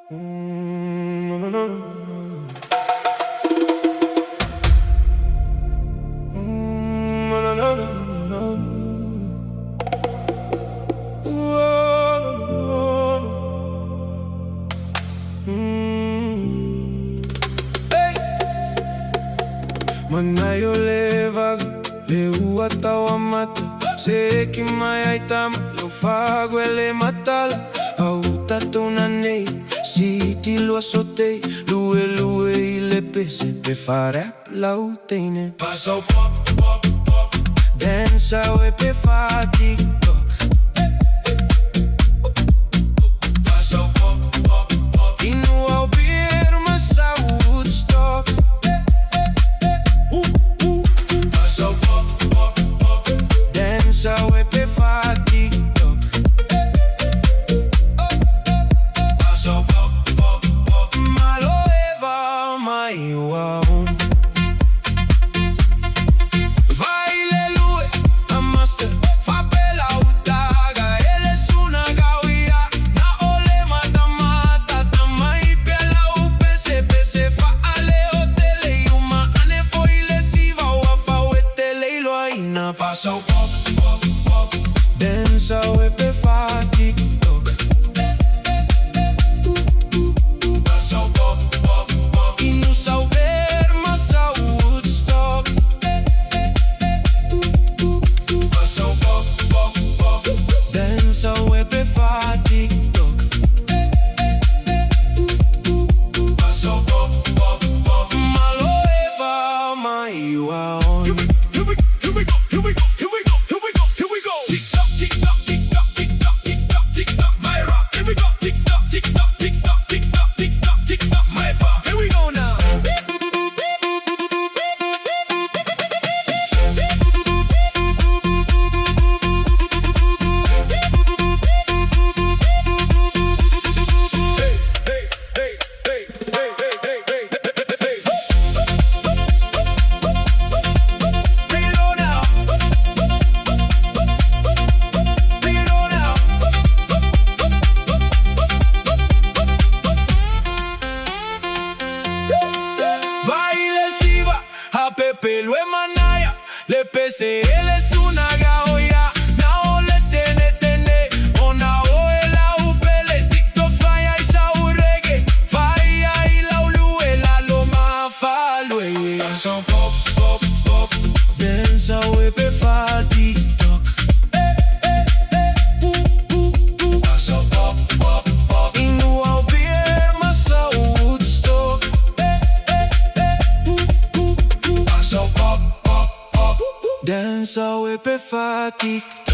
Manayo levaga, leu atawa mata. Se que mai ai tama, leu fago ele matala. Auta tona nei, si ti lo assotei. Lue ile pese, pe fare lau teine. Passa o pop, pop, pop. Dansa e pe fa TikTok. Passa o pop, pop, pop. E nu au birma sa Woodstock. Passa o pop, pop, pop. Dansa e pe fa TikTok. Passa o pop, pop, pop. Malo eva mai wow. Passa o pop, pop, pop. Dansa e pe fa TikTok. Passa o pop, pop, pop. E nu s-au berma sa Woodstock. Passa o pop, pop, pop. Dansa e pe fa TikTok. Passa o pop, pop, pop. Malo eva mai wow. Pepe lo emanaya, le pese él es una gaoya. Na o le tene, o na o el upele. TikTok falla y sa reggae, falla y la ulue la loma falue. Passa o pop, pop, pop. Dansa e pe fa TikTok. Passa o pop, pop, pop. E nu au birma sa Woodstock. Dansa e pe fa TikTok.